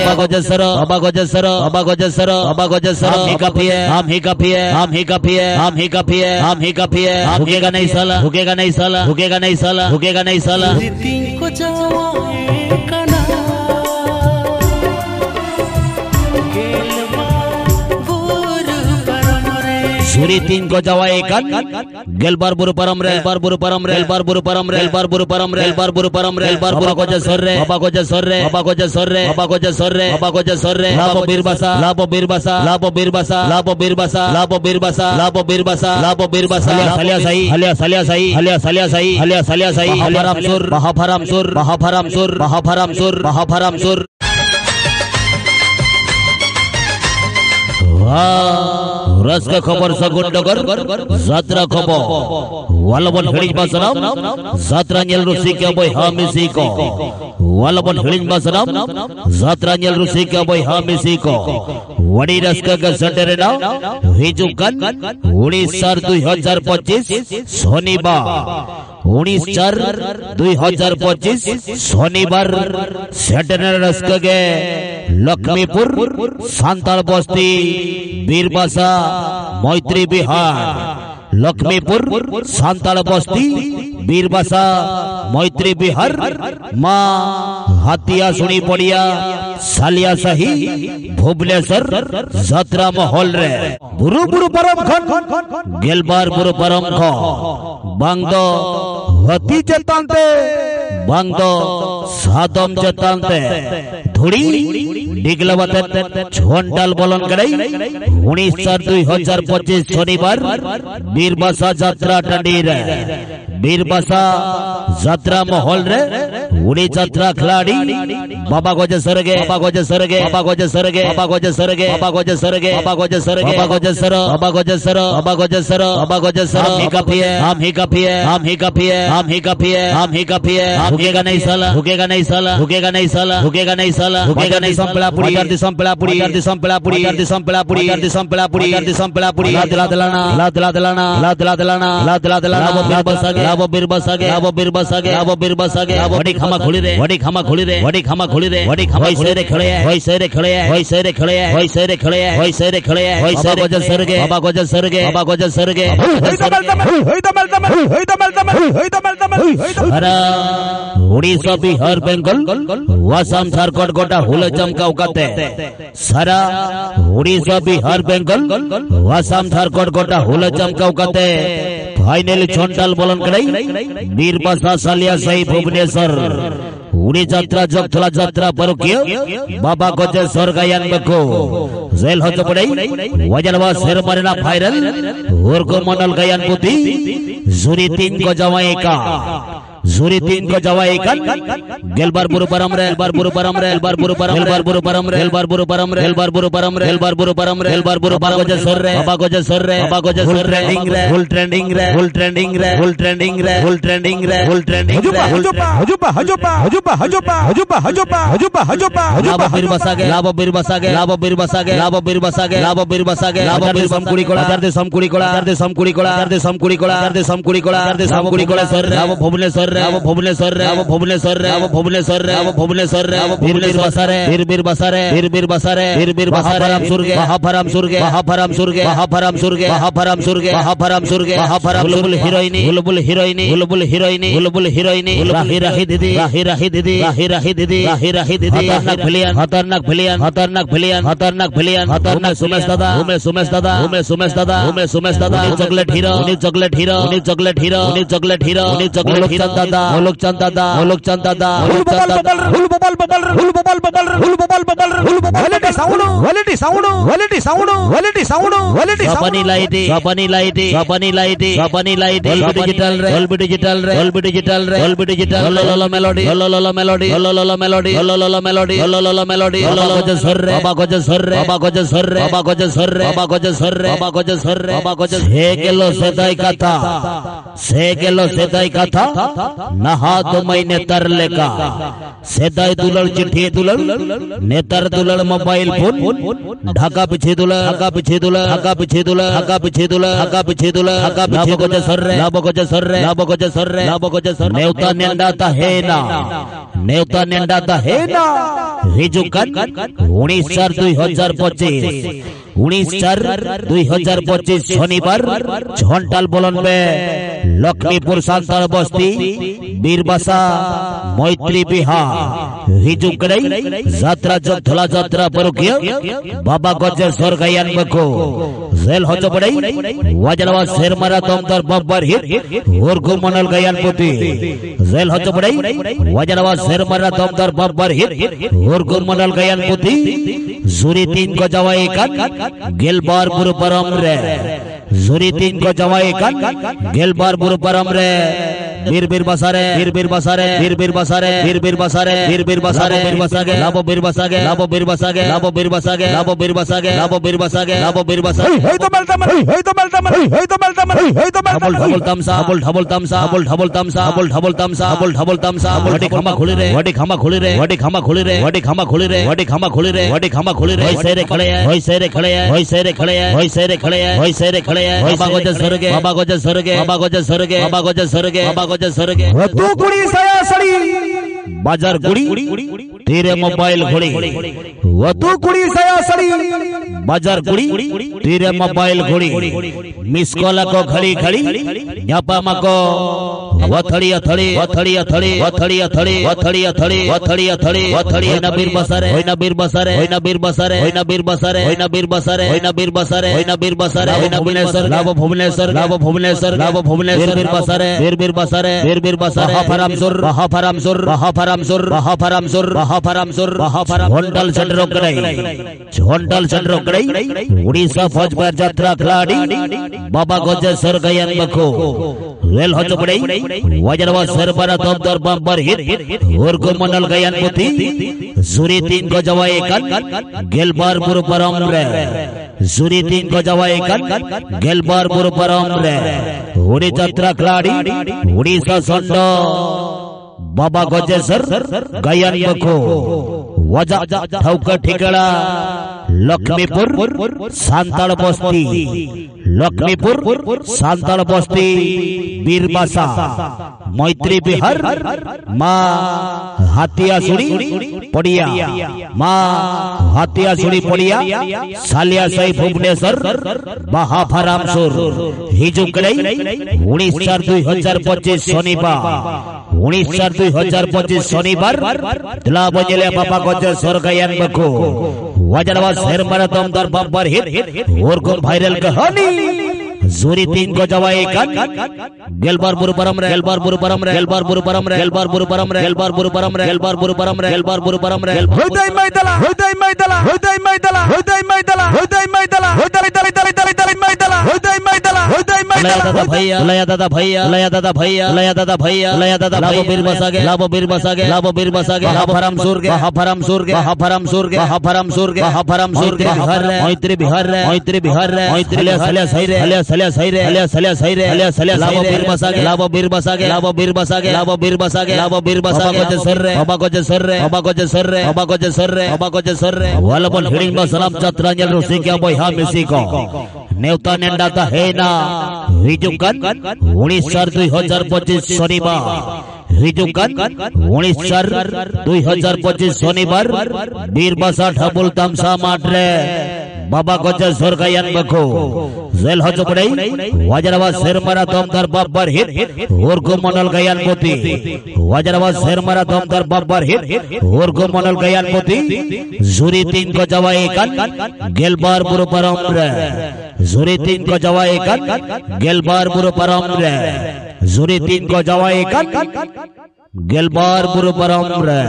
बाबा गजेसर बाबा गजेसर बाबा गजेसर बाबा गजेसर हम ही काफी है हम ही काफी है हम ही काफी है हम ही काफी है हम ही काफी है भुगेगा नहीं साला भुगेगा नहीं साला भुगेगा नहीं साला भुगेगा नहीं साला सूरी तीन को जवा एकन गेलबार बुरु परम रे बार बुरु परम रे बार बुरु परम रे बार बुरु परम रे बार बुरु परम रे बार बुरु गजेसर रे बाबा गजेसर रे बाबा गजेसर रे बाबा गजेसर रे बाबा गजेसर रे लाभो बीरबसा लाभो बीरबसा लाभो बीरबसा लाभो बीरबसा लाभो बीरबसा लाभो बीरबसा लाभो बीरबसा सलिया सही हलिया सलिया सही हलिया सलिया सही हलिया सलिया सही हरामसुर महाफरामसुर महाफरामसुर महाफरामसुर महाफरामसुर रस का खबर सगुंडगर जात्रा खबर वालबन हिडिज बसराम जात्रा नेल रुसी के बोय हामिसी को वालबन हिडिज बसराम जात्रा नेल रुसी के बोय हामिसी को वडी रस का सटरेना हिजुकन 19/4/2025 शनिवार 19/4/2025 शनिवार सटरेना रस के लक्ष्मीपुर सांताल बस्ती बीरबासा मैत्री बिहार लक्ष्मीपुर सांताल बस्ती बीरबासा मैत्री बिहार माँ हाथिया सुनी पड़िया सालिया सही भुवनेश्वर जात्रा महल रे बुरु बुरु परम खन गेलबार बुरु परम खो बांगदो हती चेतांते बांगदो सादम चेतांते धुड़ी डिगलवते छोंडाल बोलन कराई 19/4/2025 शनिवार बीरबासा जात्रा टंडी रे बीरबासा जात्रा महल रे उड़ी जात्रा खिलाड़ी बाबा गजेसर गे बाबा गजेसर गे बाबा गजेसर गे बाबा गजेसर गे बाबा गजेसर गे बाबा गजेसर गे बाबा गजेसर बाबा गजेसर बाबा गजेसर बाबा गजेसर हम ही काफी है हम ही काफी है हम ही काफी है हम ही काफी है हम ही काफी है भुगेगा नहीं साला भुगेगा नहीं साला भुगेगा नहीं साला भुगेगा नहीं साला भुगेगा नहीं संपला पुड़ी कर दी संपला पुड़ी कर दी संपला पुड़ी कर दी संपला पुड़ी कर दी संपला पुड़ी कर दी संपला पुड़ी ला दिला दिलाना ला दिला दिलाना ला दिला दिलाना ला दिला दिलाना वो बीरबसा गे वो बीरबसा गे वो बीरबसा गे वो बीरबसा गे वडी खामा खुली रे वडी खामा खुली रे वडी खामा खुली रे वडी खामा होई रे खड़े है होई रे खड़े है होई रे खड़े है होई रे खड़े है होई रे खड़े है होई रे गजेसर गे बाबा गजेसर गे बाबा गजेसर गे अरे उड़ीसा बिहार बंगाल आसाम झारखंड गोटा हुले चमकाव काते सारा उड़ीसा बिहार बंगाल आसाम झारखंड गोटा हुले चमकाव काते फाइनल छोंडाल बोलन कराई बीरबासा सालिया सही भुवनेश्वर उड़ी जात्रा जगथला जात्रा परकियो बाबा गजेसर गायन बको जेल हो पड़ाई वजनवा शेर मरना फाइनल और को मंडल गायन पुती जुरी तीन को जवाई का जुरी तीन को जवाई कन गेलबार बुरु परम रे एलबार बुरु परम रे एलबार बुरु परम एलबार बुरु परम रे एलबार बुरु परम रे एलबार बुरु परम रे एलबार बुरु परम रे एलबार बुरु परम गजेसर रे बाबा गजेसर रे बाबा गजेसर रे फुल ट्रेंडिंग रे फुल ट्रेंडिंग रे फुल ट्रेंडिंग रे फुल ट्रेंडिंग रे फुल ट्रेंडिंग रे हजुपा हजुपा हजुपा हजुपा हजुपा हजुपा हजुपा हजुपा हजुपा हजुपा बीरबसा गे लाभो बीरबसा गे लाभो बीरबसा गे लाभो बीरबसा गे लाभो बीरबसा गे लाभो बीर समकुड़ी कोला दे समकुड़ी कोला दे समकुड़ी कोला दे समकुड़ी कोला दे समकुड़ी कोला दे समकुड़ी कोला सर लाभो भुवनेश्वर रे लाभो भुवनेश्वर रे लाभो भुवनेश्वर रे लाभो भुवनेश्वर रे लाभो भुवनेश्वर रे लाभो बीरबसा रे बीरबसा रे बीरबसा रे बीरबसा महाफरामसुर गे महाफरामसुर गे महाफरामसुर गे महाफरामसुर गे महाफरामसुर गे महाफरामसुर गे महाफराम बुलबुल हीरोइनी बुलबुल हीरोइनी बुलबुल हीरोइनी बुलबुल हीरोइनी राही राही दीदी राही राही दीदी राही राही दीदी राही राही दीदी खतरनाक भिलियन खतरनाक भिलियन खतरनाक भिलियन खतरनाक सुमेश दादा उमे सुमेश दादा उमे सुमेश दादा उमे सुमेश दादा चॉकलेट हीरो उनी चॉकलेट हीरो उनी चॉकलेट हीरो उनी चॉकलेट हीरो उनी चॉकलेट हीरो दादा लोक चंद दादा लोक चंद दादा लोक चंद दादा हुल बबल बबल हुल बबल बबल हुल बबल बबल हुल बबल quality sound quality sound quality sound quality sound quality सपनी लाइट सपनी लाइट सपनी लाइट सपनी लाइट डॉल्बी डिजिटल रे डॉल्बी डिजिटल रे डॉल्बी डिजिटल रे डॉल्बी डिजिटल लो मेलोडी लो मेलोडी लो मेलोडी लो मेलोडी लो मेलोडी बाबा गजेसर रे बाबा गजेसर रे बाबा गजेसर रे बाबा गजेसर रे बाबा गजेसर रे बाबा गजेसर रे बाबा गजेसर 6 किलो सेदाई कथा 6 किलो सेदाई कथा नहा तो मैं नेतर लेका सेदाई दुलड़ चिट्ठी दुलड़ नेतर दुलड़ मोबाइल फोन ढाका पीछे दुलड़ ढाका पीछे दुलड़ ढाका पीछे दुलड़ ढाका पीछे दुलड़ ढाका पीछे दुलड़ ढाका पीछे को जसर रे लाबो को जसर रे लाबो को जसर रे लाबो को जसर नेवता नेंडाता है ना नेवता नेंडाता है ना हिजुकन 19/4/2025 19/4/2025 शनिवार झंटाल बोलन में लक्ष्मीपुर सांताल बस्ती बीरबासा मैत्री बिहार हिजुक यात्रा जोधला यात्रा परुकिया बाबा गजेश्वर गयान बको जेल होजो बड़ई वजलवा शेरमारा तमदर बब्बर हिट और गुमनल गयान पुती जेल होजो बड़ई वजलवा शेरमारा तमदर बब्बर हिट और गुमनल गयान पुती जुरी 3 को जवाई कन गेलबार बुरु परम रे जुरी 3 को जवाई कन गेलबार बुरु परम रे बीर बीर बसारे बीर बीर बसारे बीर बीर बसारे बीर बीर बसारे बीर बीर बसारे बीर बसागे लाबो बीर बसागे लाबो बीर बसागे लाबो बीर बसागे लाबो बीर बसागे लाबो बीर बसागे लाबो बीर बसागे हे तो मलता मन हे तो मलता मन हे तो मलता मन हे तो मलता डबल तमसा डबल तमसा डबल तमसा डबल तमसा डबल तमसा वडी खमा खुली रे वडी खमा खुली रे वडी खमा खुली रे वडी खमा खुली रे वडी खमा खुली रे वडी खमा खुली रे होय सेरे खड़े है होय सेरे खड़े है होय सेरे खड़े है होय सेरे खड़े है होय सेरे खड़े है बाबा गोजे सरगे बाबा गोजे सरगे बाबा गोजे सरगे बाबा गोजे सरगे बाबा गोजे सरगे तू कुड़ी साया सड़ी बाजार गुड़ी तेरे मोबाइल घोड़ी वो तू कुड़ी साया सड़ी बाजार गुड़ी तेरे मोबाइल घोड़ी मिस कॉल को घड़ी घड़ी न्यापा मको वथड़ी अथड़ी वथड़ी अथड़ी वथड़ी अथड़ी वथड़ी अथड़ी वथड़ी अथड़ी वथड़ी होइना बीर बसारे होइना बीर बसारे होइना बीर बसारे होइना बीर बसारे होइना बीर बसारे होइना बीर बसारे होइना बीर बसारे होइना भुवनेश्वर लाभ भुवनेश्वर लाभ भुवनेश्वर लाभ भुवनेश्वर बीर बसारे बीर बीर बसारे बीर बीर बसारे हफरामसुर हफरामसुर हफरामसुर हफरामसुर हफरामसुर हफराम झंडल चंद्र कड़ई झंडल चंद्र कड़ई उड़ीसा फौज पर यात्रा खिलाड़ी बाबा गजेश्वर गयान बखो रेल हो चपड़ई वजरवा सरबरा तमदर बम्बर हिट और को मनल गयान पुती जुरी 3 को जवाई कन गेलबार बुरु परम रे जुरी 3 को जवाई कन गेलबार बुरु परम रे उड़ी यात्रा खिलाड़ी उड़ीसा संडो बाबा गजेश्वर गयान बखो वजा ठौका ठिकाना लक्ष्मीपुर सांताल बस्ती लक्ष्मीपुर सांताल बस्ती बीरबासा मैत्री बिहार माँ हाथिया सुड़ी पड़िया माँ हाथिया सुड़ी पड़िया सालिया साई भुवनेश्वर बाहाफरामसुर हिजुक 19/4/2025 शनिवार 19/4/2025 शनिवार दिला बजेले बाबा गजेश्वर गयान बखो वजनवा शेर मारा दमदार बम्पर हिट और को वायरल कहानी जुरी 3 को जवाई कन गेलबार बुरु परम रे गेलबार बुरु परम रे गेलबार बुरु परम रे गेलबार बुरु परम रे गेलबार बुरु परम रे गेलबार बुरु परम रे गेलबार बुरु परम रे होदय मैदला होदय मैदला होदय मैदला होदय मैदला होदय मैदला होदय दली दली दली दली मैदला होदय मैदला होदय मैदला भैया लया दादा भैया लया दादा भैया लया दादा भैया लया दादा लाबो बीर बसागे लाबो बीर बसागे लाबो बीर बसागे हफरामसुर के हफरामसुर के हफरामसुर के हफरामसुर के हफरामसुर के बिहार रे मैत्री बिहार रे मैत्री बिहार रे मैत्री सलिया सही रे सलिया सही रे सलिया सही रे सलिया लाबो बीर बसागे लाबो बीर बसागे लाबो बीर बसागे लाबो बीर बसागे लाबो बीर बसागे गजेश्वर रे बाबा गजेश्वर रे बाबा गजेश्वर रे बाबा गजेश्वर रे बाबा गजेश्वर रे वालबन हिडिंग में सलाम चत्रांजल रुसी के बहा मिसी को नेवता नेंडाता है ना हिजुकन 19/4/2025 शनिवार हिजुकन 19/4/2025 शनिवार बीरबासा ढबुल तमसा माटरे बाबा गजेश्वर गयान बखो जेल हो चपड़ई वजरवा शेर मारा दमदार बब्बर हिट और को मनल गयान मोती वजरवा शेर मारा दमदार बब्बर हिट और को मनल गयान मोती जुरी 3 को जवाई कन गेलबार बुरु परम रे जुरी 3 को जवाई कन गेलबार बुरु परम रे जुरी 3 को जवाई कन गेलबार बुरु परम रे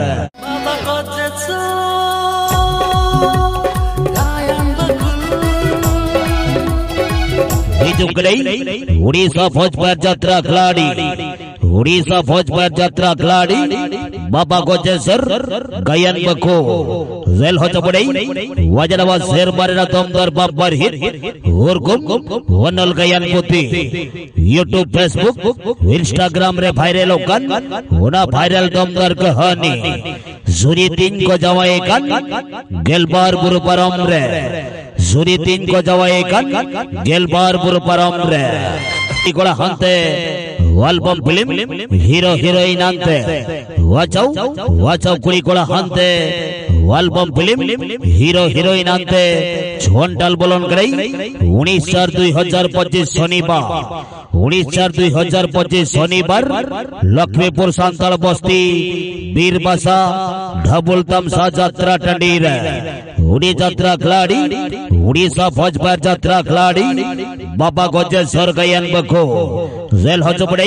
उड़ीसा फौज पर यात्रा खिलाड़ी उड़ीसा भोजपुर यात्रा खिलाड़ी बाबा गोजेसर गायन बको जेल हो चपड़े वजनवा शेर मारेना दमदार बाबर हिट और गुम वनल गायन पुती यूट्यूब फेसबुक इंस्टाग्राम रे वायरल होकन होना वायरल दमदार कहानी जुरी तीन को जवाए कन गेलबार बुरु परम रे जुरी तीन को जवाए कन गेलबार बुरु परम रे इकोड़ा हंते एल्बम फिल्म हीरो हीरोइन अंते वाचाउ कुड़ी कोड़ा हंते एल्बम फिल्म हीरो हीरोइन अंते झोंटाल बोलन करई 19/4/2025 शनिवार 19/4/2025 शनिवार लक्ष्मीपुर सांताल बस्ती बीरबासा ढबुल तमसा यात्रा टंडी रे उड़ी यात्रा खिलाड़ी उड़ीसा भोजपुर यात्रा खिलाड़ी बाबा गोजेसर गायन बको जेल हो चपड़े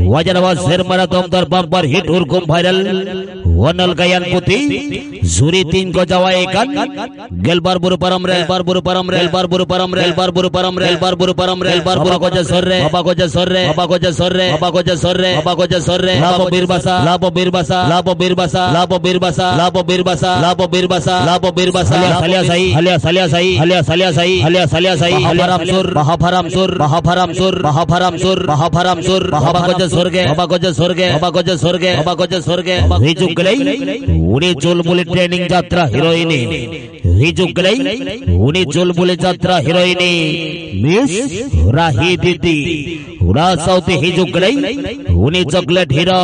वजनवा शेर मारा दमदार बम्पर हिट और गुम वायरल वनल गायन पुती जुरी तीन को जवाए कन गेलबार बुरु परम रे बार बुरु परम रे बार बुरु परम रे बार बुरु परम रे बार बुरु परम रे बार बुरु गोजेसर रे बाबा गोजेसर रे बाबा गोजेसर रे बाबा गोजेसर रे बाबा गोजेसर रे लाबो बीरबासा लाबो बीरबासा लाबो बीरबासा लाबो बीरबासा लाबो बीरबासा लाबो बीरबासा लाबो बीरबासा हलिया सही हलिया सलिया सही हलिया सलिया सही हलिया सलिया सही हफरामसुर महाफरामसुर महाफरामसुर महाफरामसुर महाफरामसुर बाबा गोजेसर गे बाबा गोजेसर गे बाबा गोजेसर गे बाबा गोजेसर गे हिजुक गई उड़ी चुलबुली ट्रेनिंग यात्रा हिरोइनी हिजुक गई उड़ी चुलबुली यात्रा हिरोइनी मिस राही दीदी उड़ा साउथी हिजुक गई उनी चॉकलेट हीरो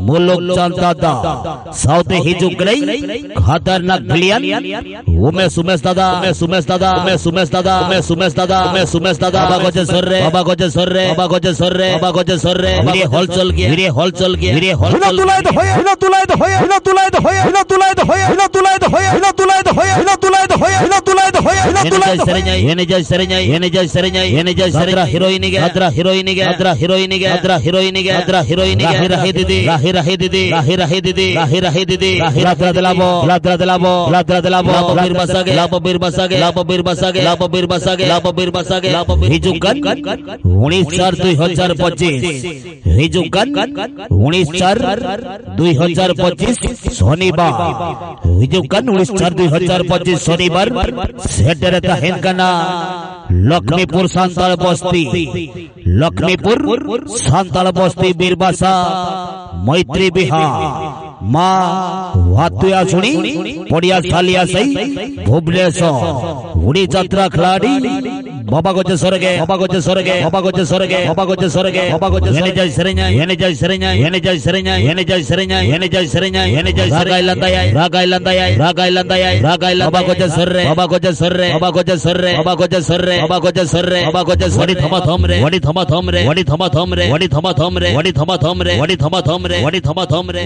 मुलुक चांदा साउथ हिजुक गई खतरनाक विलियन उमे सुमेश दादा मैं सुमेश दादा मैं सुमेश दादा मैं सुमेश दादा मैं सुमेश दादा बाबा गोजेसर रे बाबा गोजेसर रे बाबा गोजेसर रे बाबा गोजेसर रे मेरे हॉल चल गया मेरे हॉल चल गया मेरे हॉल हिना तुलाय तो होया हिना तुलाय तो होया हिना तुलाय तो होया हिना तुलाय तो होया हिना तुलाय तो होया हिना तुलाय तो होया हिना तुलाय तो होया हिना तुलाय तो होया हिना तुलाय तो होया येने जय सरेኛय येने जय सरेኛय येने जय सरेरा हीरोइन गे अदरा हीरोइन गे अदरा हीरोइन गे अदरा हीरोइन गे अदरा हीरोइन गे राही दीदी राही राही दीदी राही राही दीदी राही राही दीदी लाद्रा दिलाबो लाद्रा दिलाबो लाद्रा दिलाबो लाबो बीरबासा गे लाबो बीरबासा गे लाबो बीरबासा गे लाबो बीरबासा गे लाबो बीरबासा गे लाबो हिजुकन 19/4/2025 हिजुकन 19/4/2025 शनिवार हिजुकन 19/4/2025 शनिवार सेटरे तहेनकना लक्ष्मीपुर सांताल बस्ती लक्ष्मीपुर सांताल बस्ती बीरबासा मैत्री बिहार माँ वातुया सुनी पड़िया सालिया सही भुवनेश्वर उड़ी यात्रा खिलाड़ी बाबा गोजेसर गे बाबा गोजेसर गे बाबा गोजेसर गे बाबा गोजेसर गे बाबा गोजेसर येने जय सरेኛय येने जय सरेኛय येने जय सरेኛय येने जय सरेኛय येने जय सरेኛय येने जय रागाय लंदाय रागाय लंदाय रागाय लंदाय रागाय बाबा गोजेसर रे बाबा गोजेसर रे बाबा गोजेसर रे बाबा गोजेसर रे बाबा गोजेसर रे बाबा गोजेसर वडी थमा थम रे वडी थमा थम रे वडी थमा थम रे वडी थमा थम रे वडी थमा थम रे वडी थमा थम रे वडी थमा थम रे